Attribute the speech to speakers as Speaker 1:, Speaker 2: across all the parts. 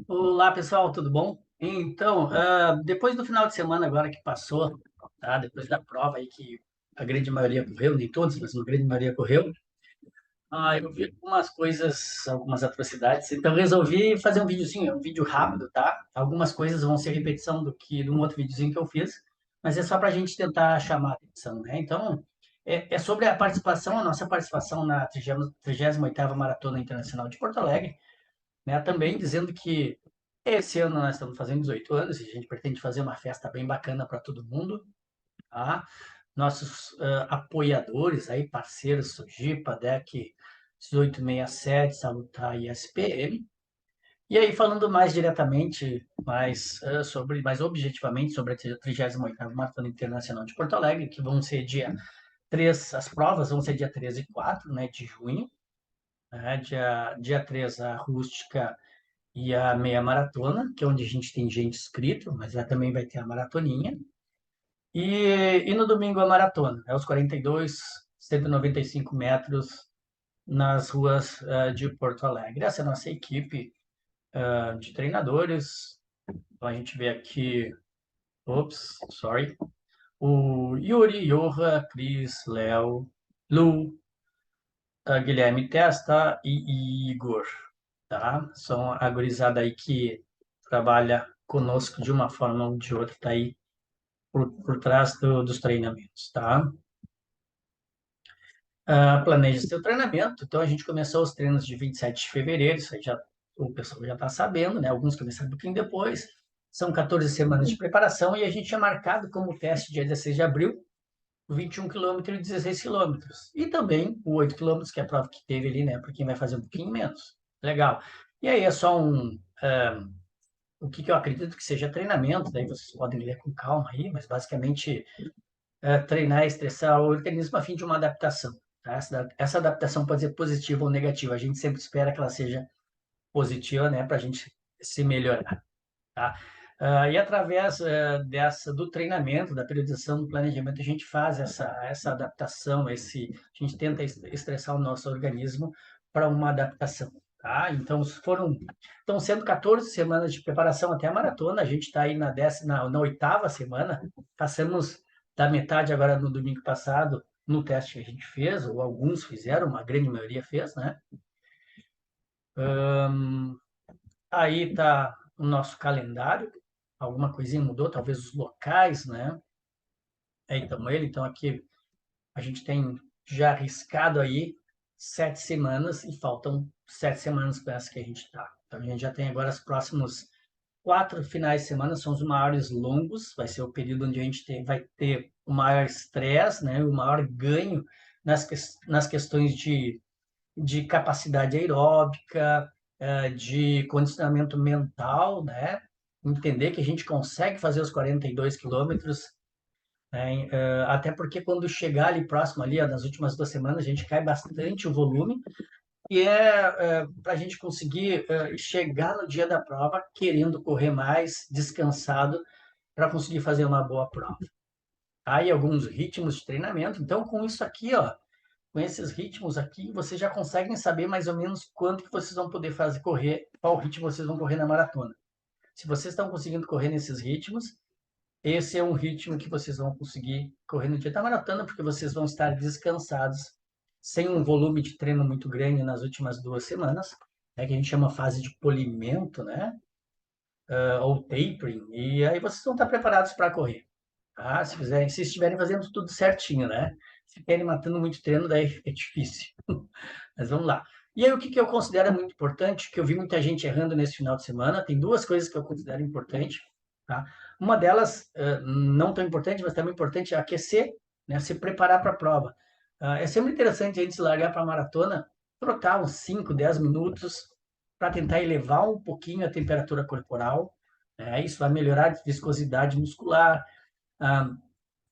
Speaker 1: Olá, pessoal, tudo bom? Então, depois do final de semana agora que passou, tá? Depois da prova aí que a grande maioria correu, nem todos, mas uma grande maioria correu, eu vi algumas coisas, algumas atrocidades, então resolvi fazer um videozinho, um vídeo rápido, tá? Algumas coisas vão ser repetição do que de um outro videozinho que eu fiz, mas é só para a gente tentar chamar a atenção, né? Então, é sobre a nossa participação na 38ª Maratona Internacional de Porto Alegre, né? Também dizendo que esse ano nós estamos fazendo 18 anos e a gente pretende fazer uma festa bem bacana para todo mundo, tá? Nossos apoiadores aí, parceiros, Sojipa, DEC 1867, Salutar e SPM. E aí, falando mais diretamente, mais objetivamente sobre a 38ª Maratona Internacional de Porto Alegre, que vão ser dia 3, as provas vão ser dia 13 e 4, né, de junho, né, dia 3 a rústica e a meia maratona, que é onde a gente tem gente inscrito, mas lá também vai ter a maratoninha. E no domingo a maratona, é os 42, 195 metros nas ruas de Porto Alegre. Essa é a nossa equipe de treinadores. Então a gente vê aqui, sorry, o Yuri, Joha, Cris, Léo, Lu, Guilherme Testa e Igor, tá? São a gurizada aí que trabalha conosco de uma forma ou de outra, tá aí por trás dos treinamentos, tá? Planeja seu treinamento. Então, a gente começou os treinos de 27 de fevereiro, isso aí já, o pessoal já está sabendo, né? Alguns começaram um pouquinho depois. São 14 semanas de preparação e a gente tinha marcado como teste dia 16 de abril, o 21 quilômetros e 16 quilômetros. E também o 8 quilômetros, que é a prova que teve ali, né? Para quem vai fazer um pouquinho menos. Legal. E aí é só o que eu acredito que seja treinamento, daí vocês podem ler com calma aí, mas basicamente treinar e estressar o organismo a fim de uma adaptação. Tá? Essa adaptação pode ser positiva ou negativa, a gente sempre espera que ela seja positiva, né, para a gente se melhorar. Tá? E através do treinamento, da periodização, do planejamento, a gente faz essa adaptação, a gente tenta estressar o nosso organismo para uma adaptação. Tá? Então, estão sendo 14 semanas de preparação até a maratona, a gente está aí na oitava semana, passamos da metade agora no domingo passado, no teste que a gente fez, ou alguns fizeram, uma grande maioria fez, né? Aí está o nosso calendário, alguma coisinha mudou, talvez os locais, né? Então aqui a gente tem já arriscado aí 7 semanas e faltam 7 semanas para essa que a gente está. Então a gente já tem agora os próximos 4 finais de semana, são os maiores longos, vai ser o período onde a gente vai ter o maior estresse, né? O maior ganho nas questões de capacidade aeróbica, de condicionamento mental, né? Entender que a gente consegue fazer os 42 quilômetros, né? Até porque quando chegar ali próximo, ali, ó, nas últimas 2 semanas, a gente cai bastante o volume, e para a gente conseguir chegar no dia da prova querendo correr mais, descansado, para conseguir fazer uma boa prova. Aí alguns ritmos de treinamento. Então, com isso aqui, ó, com esses ritmos aqui, vocês já conseguem saber mais ou menos quanto que vocês vão poder fazer correr, qual ritmo vocês vão correr na maratona. Se vocês estão conseguindo correr nesses ritmos, esse é um ritmo que vocês vão conseguir correr no dia da maratona, porque vocês vão estar descansados, sem um volume de treino muito grande nas últimas 2 semanas, né, que a gente chama fase de polimento, né, ou tapering, e aí vocês vão estar preparados para correr. Tá? Se estiverem fazendo tudo certinho, né? Se querem matando muito treino, daí é difícil. Mas vamos lá. E aí, o que eu considero muito importante, que eu vi muita gente errando nesse final de semana, tem duas coisas que eu considero importante, tá? Uma delas, não tão importante, mas também importante, é aquecer, né? Se preparar para a prova. É sempre interessante a gente se largar para a maratona, trocar uns 5, 10 minutos para tentar elevar um pouquinho a temperatura corporal, né? Isso vai melhorar a viscosidade muscular, ah,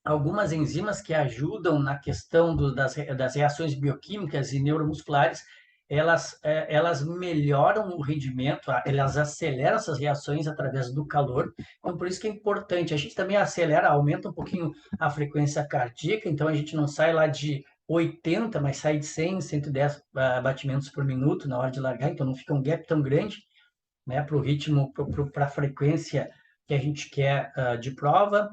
Speaker 1: algumas enzimas que ajudam na questão das reações bioquímicas e neuromusculares, elas melhoram o rendimento, elas aceleram essas reações através do calor. Então, por isso que é importante. A gente também acelera, aumenta um pouquinho a frequência cardíaca, então a gente não sai lá de 80, mas sai de 100, 110 batimentos por minuto na hora de largar, então não fica um gap tão grande. né, para o ritmo, para a frequência que a gente quer de prova.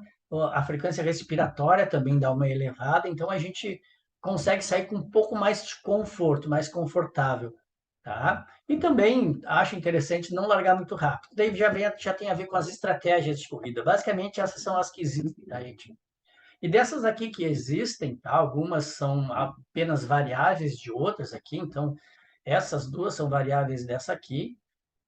Speaker 1: A frequência respiratória também dá uma elevada, então a gente consegue sair com um pouco mais de conforto, mais confortável, tá? E também acho interessante não largar muito rápido. Daí já tem a ver com as estratégias de corrida. Basicamente, essas são as que existem, tá, gente? E dessas aqui que existem, tá? Algumas são apenas variáveis de outras aqui, então essas duas são variáveis dessa aqui,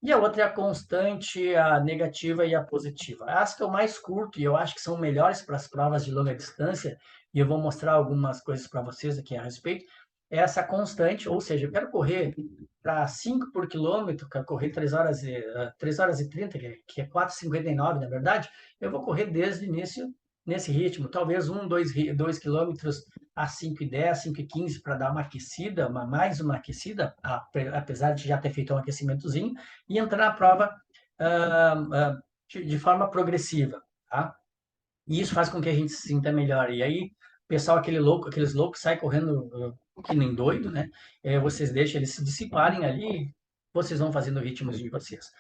Speaker 1: e a outra é a constante, a negativa e a positiva. As que eu mais curto e eu acho que são melhores para as provas de longa distância, e eu vou mostrar algumas coisas para vocês aqui a respeito, é essa constante, ou seja, eu quero correr para 5 por quilômetro, quero correr 3 horas e 30, que é 4,59 na verdade, eu vou correr desde o início nesse ritmo, talvez 2 quilômetros a 5,10, 5,15 para dar uma aquecida, mais uma aquecida, apesar de já ter feito um aquecimentozinho, e entrar na prova de forma progressiva, tá? E isso faz com que a gente se sinta melhor. E aí, o pessoal, aqueles loucos, sai correndo que nem doido, né? Vocês deixam eles se dissiparem ali, vocês vão fazendo o ritmo de vocês.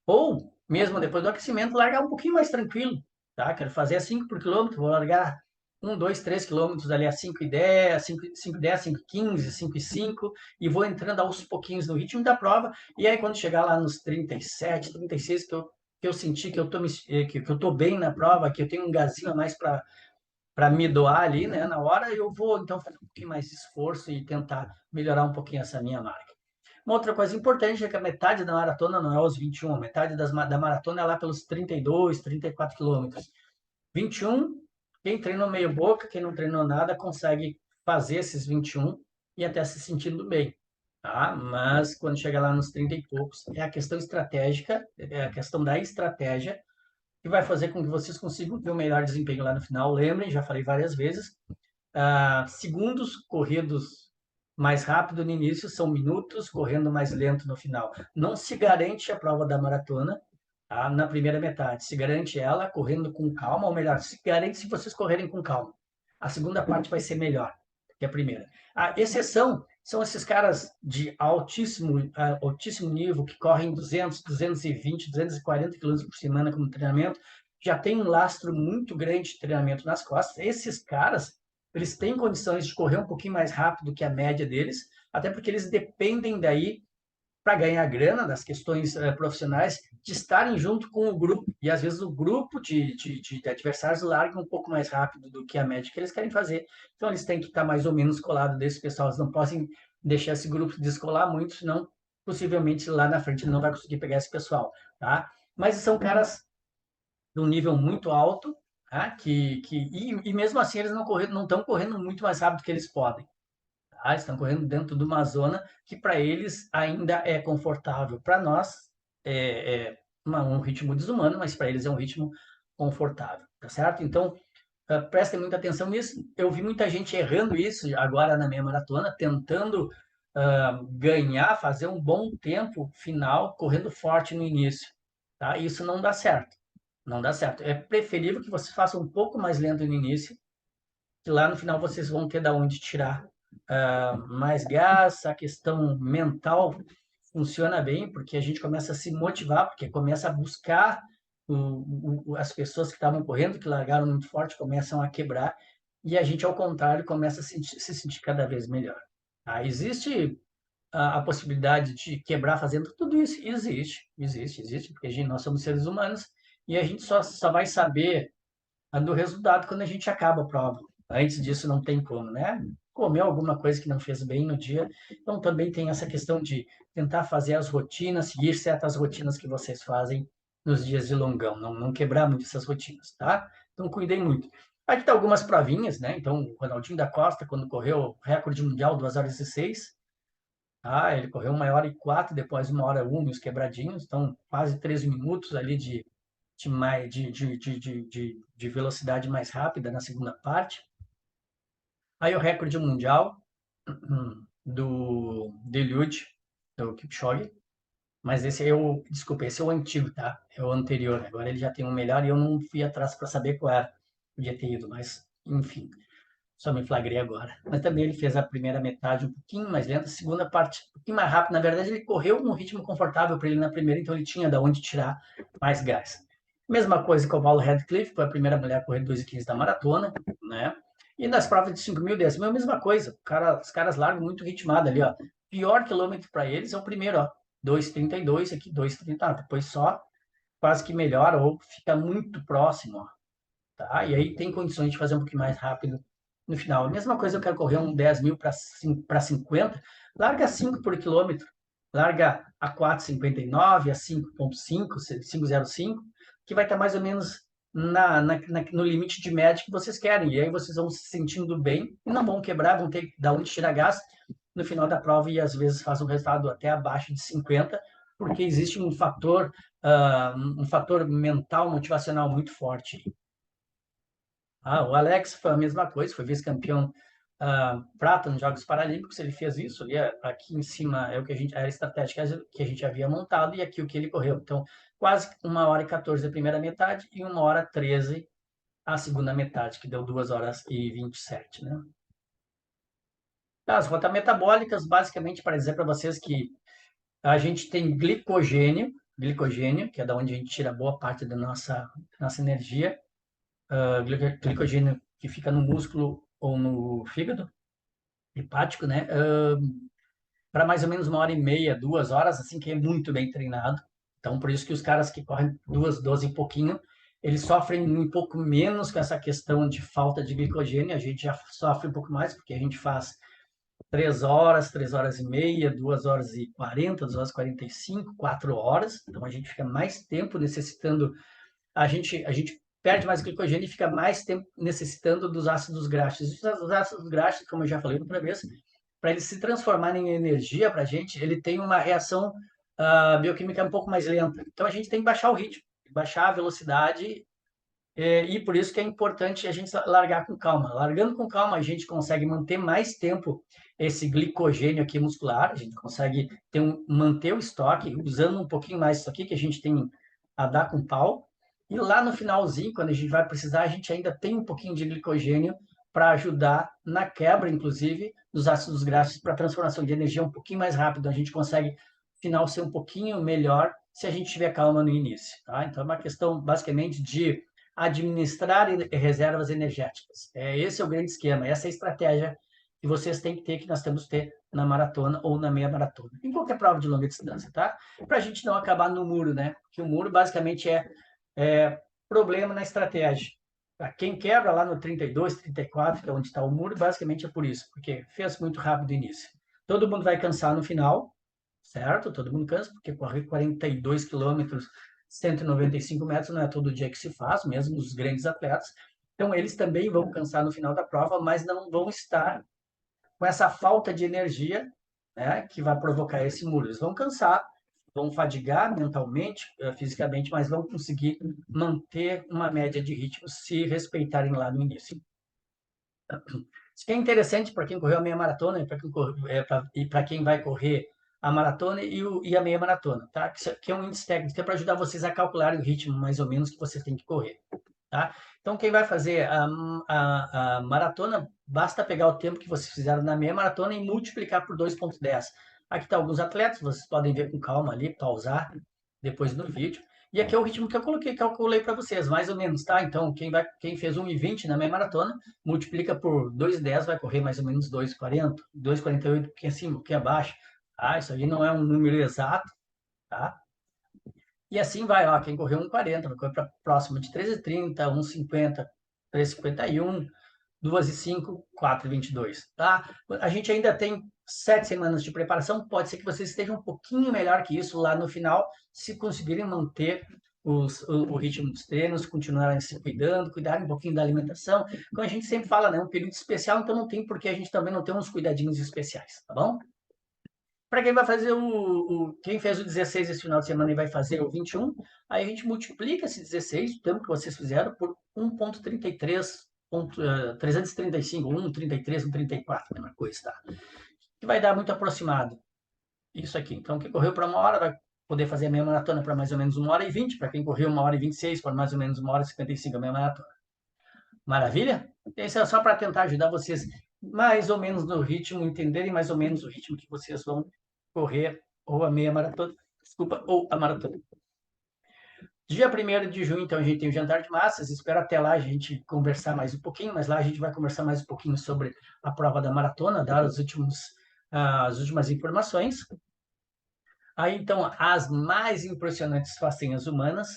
Speaker 1: Ou, mesmo depois do aquecimento, largar um pouquinho mais tranquilo, tá? Quero fazer a 5 por quilômetro, vou largar 1, 2, 3 quilômetros ali a 5,10, 5,10, 5,15, 5,5 e vou entrando aos pouquinhos no ritmo da prova. E aí, quando chegar lá nos 37, 36, que eu senti que eu tô bem na prova, que eu tenho um gazinho a mais para me doar ali, né, na hora, eu vou então fazer um pouquinho mais de esforço e tentar melhorar um pouquinho essa minha marca. Uma outra coisa importante é que a metade da maratona não é os 21, a metade da maratona é lá pelos 32, 34 quilômetros. 21, quem treinou meio boca, quem não treinou nada, consegue fazer esses 21 e até se sentindo bem, tá? Mas quando chega lá nos 30 e poucos, é a questão estratégica, é a questão da estratégia que vai fazer com que vocês consigam ter o melhor desempenho lá no final. Lembrem, já falei várias vezes, segundos corridos mais rápido no início são minutos correndo mais lento no final. Não se garante a prova da maratona, tá, na primeira metade. Se garante ela correndo com calma, ou melhor, se garante se vocês correrem com calma. A segunda parte vai ser melhor que a primeira. A exceção são esses caras de altíssimo nível que correm 200, 220, 240 km por semana como treinamento, já tem um lastro muito grande de treinamento nas costas. Esses caras, eles têm condições de correr um pouquinho mais rápido que a média deles, até porque eles dependem daí para ganhar grana das questões profissionais, de estarem junto com o grupo. E às vezes o grupo de adversários larga um pouco mais rápido do que a média que eles querem fazer. Então eles têm que estar mais ou menos colados desse pessoal. Eles não podem deixar esse grupo descolar muito, senão possivelmente lá na frente ele não vai conseguir pegar esse pessoal, tá? Mas são caras de um nível muito alto, tá? E mesmo assim eles não estão correndo muito mais rápido que eles podem. Tá? Estão correndo dentro de uma zona que para eles ainda é confortável. Para nós é um ritmo desumano, mas para eles é um ritmo confortável, tá certo? Então, prestem muita atenção nisso. Eu vi muita gente errando isso agora na minha maratona, tentando ganhar, fazer um bom tempo final, correndo forte no início. Tá? Isso não dá certo. Não dá certo. É preferível que você faça um pouco mais lento no início, que lá no final vocês vão ter da onde tirar mais gás, a questão mental funciona bem, porque a gente começa a se motivar, porque começa a buscar as pessoas que estavam correndo, que largaram muito forte, começam a quebrar, e a gente, ao contrário, começa a se sentir cada vez melhor. Tá? Existe a possibilidade de quebrar fazendo tudo isso? Existe, porque nós somos seres humanos, e a gente só vai saber do resultado quando a gente acaba a prova. Antes disso não tem como, né? Comeu alguma coisa que não fez bem no dia. Então também tem essa questão de tentar fazer as rotinas, seguir certas rotinas que vocês fazem nos dias de longão, não quebrar muito essas rotinas, tá? Então cuidem muito. Aqui tá algumas provinhas, né? Então, o Ronaldinho da Costa, quando correu o recorde mundial, 2 horas e 6, ele correu 1 hora e 4, depois 1 hora 1, os quebradinhos, então quase 13 minutos ali de velocidade mais rápida na segunda parte. Aí o recorde mundial do Eliud, do Kipchoge, mas esse é o antigo, tá? É o anterior. Agora ele já tem um melhor e eu não fui atrás para saber qual era. Podia ter ido, mas enfim. só me flagrei agora. Mas também ele fez a primeira metade um pouquinho mais lenta, a segunda parte um pouquinho mais rápida. Na verdade, ele correu num ritmo confortável para ele na primeira, então ele tinha de onde tirar mais gás. Mesma coisa com o Paulo Radcliffe, foi a primeira mulher a correr 2:15 da maratona, né? E nas provas de 5.000, 10.000, a mesma coisa. Os caras largam muito ritmado ali, ó. Pior quilômetro para eles é o primeiro, ó. 2:32, aqui 2:30, depois só quase que melhora ou fica muito próximo, ó, tá? E aí tem condições de fazer um pouquinho mais rápido no final. A mesma coisa, eu quero correr um 10.000 para 50, larga 5 por quilômetro, larga a 4,59, a 5,5, 5,05, que vai estar mais ou menos no limite de média que vocês querem. E aí vocês vão se sentindo bem e não vão quebrar, vão ter que dar onde tirar gás no final da prova e às vezes faz um resultado até abaixo de 50, porque existe um fator mental, motivacional muito forte. O Alex foi a mesma coisa, foi vice-campeão prata nos Jogos Paralímpicos, ele fez isso ali, aqui em cima é o que era a estratégia que a gente havia montado e aqui o que ele correu. Então, quase 1h14 a primeira metade e 1h13 a segunda metade, que deu 2h27, né? As rotas metabólicas, basicamente, para dizer para vocês que a gente tem glicogênio, que é da onde a gente tira boa parte da nossa energia, glicogênio que fica no músculo ou no fígado hepático, né? Para mais ou menos 1h30, 2 horas, assim que é muito bem treinado. Então, por isso que os caras que correm 2:12 e pouquinho, eles sofrem um pouco menos com essa questão de falta de glicogênio. A gente já sofre um pouco mais, porque a gente faz 3 horas, 3h30, 2h40, 2h45, 4 horas. Então, a gente fica mais tempo necessitando. A gente perde mais glicogênio e fica mais tempo necessitando dos ácidos graxos. Os ácidos graxos, como eu já falei outra vez, para eles se transformarem em energia para a gente, ele tem uma reação bioquímica um pouco mais lenta. Então a gente tem que baixar o ritmo, baixar a velocidade, e por isso que é importante a gente largar com calma. Largando com calma, a gente consegue manter mais tempo esse glicogênio aqui muscular, a gente consegue manter o estoque, usando um pouquinho mais isso aqui que a gente tem a dar com pau. E lá no finalzinho, quando a gente vai precisar, a gente ainda tem um pouquinho de glicogênio para ajudar na quebra, inclusive, dos ácidos graxos para transformação de energia um pouquinho mais rápido. A gente consegue, no final, ser um pouquinho melhor se a gente tiver calma no início. Tá? Então, é uma questão, basicamente, de administrar reservas energéticas. Esse é o grande esquema, essa é a estratégia que vocês têm que ter, que nós temos que ter na maratona ou na meia maratona, em qualquer prova de longa distância, tá? Para a gente não acabar no muro, né? Que o muro basicamente é problema na estratégia. Para quem quebra lá no 32, 34, que é onde está o muro, basicamente é por isso, porque fez muito rápido o início. Todo mundo vai cansar no final, certo? Todo mundo cansa, porque correr 42 quilômetros, 195 metros não é todo dia que se faz, mesmo os grandes atletas. Então, eles também vão cansar no final da prova, mas não vão estar com essa falta de energia, né, que vai provocar esse muro. Eles vão cansar, vão fadigar mentalmente, fisicamente, mas vão conseguir manter uma média de ritmo se respeitarem lá no início. Isso que é interessante para quem correu a meia maratona e para quem vai correr a maratona e a meia maratona, tá? Que é um índice técnico, que é para ajudar vocês a calcular o ritmo mais ou menos que vocês têm que correr, tá? Então, quem vai fazer a maratona, basta pegar o tempo que vocês fizeram na meia maratona e multiplicar por 2,10. Aqui está alguns atletas, vocês podem ver com calma ali, pausar depois do vídeo. E aqui é o ritmo que eu calculei para vocês, mais ou menos, tá? Então, quem fez 1:20 na meia maratona, multiplica por 2:10, vai correr mais ou menos 2:40, 2:48, um pouquinho acima, um pouquinho abaixo. Tá? Isso aí não é um número exato, tá? E assim vai, ó, quem correu 1:40, vai correr para próximo de 3:30, 1:50, 3:51, 2:05, 4:22, tá? A gente ainda tem 7 semanas de preparação, pode ser que vocês estejam um pouquinho melhor que isso lá no final, se conseguirem manter o ritmo dos treinos, continuarem se cuidando, cuidarem um pouquinho da alimentação. Como a gente sempre fala, né? Um período especial, então não tem por que a gente também não ter uns cuidadinhos especiais, tá bom? Para quem vai fazer quem fez o 16 esse final de semana e vai fazer o 21, aí a gente multiplica esse 16, o tempo que vocês fizeram, por 1,33, 335, 1,33, 1,34, mesma coisa, tá? Que vai dar muito aproximado. Isso aqui. Então, quem correu para 1 hora vai poder fazer a meia maratona para mais ou menos 1h20. Para quem correu 1h26, para mais ou menos 1h55 a meia maratona. Maravilha? Isso é só para tentar ajudar vocês mais ou menos no ritmo, entenderem mais ou menos o ritmo que vocês vão correr ou a meia maratona, desculpa, ou a maratona. Dia 1º de junho, então, a gente tem o jantar de massas. Espero até lá a gente conversar mais um pouquinho, mas lá a gente vai conversar mais um pouquinho sobre a prova da maratona, dar as últimas informações. Aí, então, as mais impressionantes façanhas humanas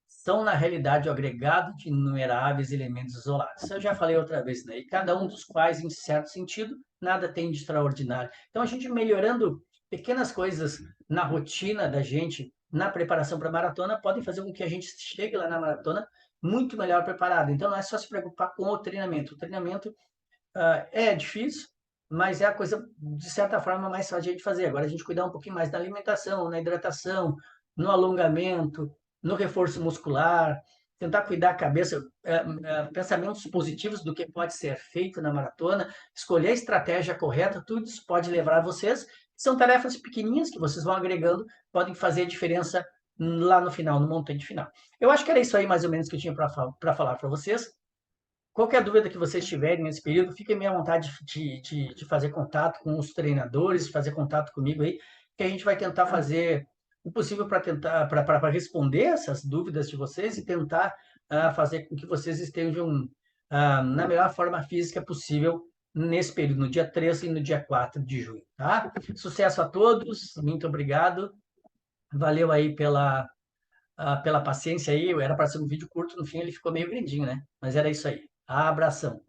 Speaker 1: são, na realidade, o agregado de inumeráveis elementos isolados. Eu já falei outra vez, né? E cada um dos quais, em certo sentido, nada tem de extraordinário. Então, a gente melhorando pequenas coisas na rotina da gente, na preparação para a maratona, podem fazer com que a gente chegue lá na maratona muito melhor preparado. Então, não é só se preocupar com o treinamento. O treinamento é difícil, mas é a coisa, de certa forma, mais fácil de a gente fazer. Agora, a gente cuidar um pouquinho mais da alimentação, na hidratação, no alongamento, no reforço muscular, tentar cuidar a cabeça, pensamentos positivos do que pode ser feito na maratona, escolher a estratégia correta, tudo isso pode levar vocês. São tarefas pequenininhas que vocês vão agregando, podem fazer a diferença lá no final, no montante final. Eu acho que era isso aí mais ou menos que eu tinha para falar para vocês. Qualquer dúvida que vocês tiverem nesse período, fiquem bem à vontade de fazer contato com os treinadores, fazer contato comigo aí, que a gente vai tentar fazer o possível para tentar para responder essas dúvidas de vocês e tentar fazer com que vocês estejam na melhor forma física possível nesse período, no dia 3 e no dia 4 de junho, tá? Sucesso a todos, muito obrigado. Valeu aí pela paciência aí. Era para ser um vídeo curto, no fim ele ficou meio grandinho, né? Mas era isso aí. Abração.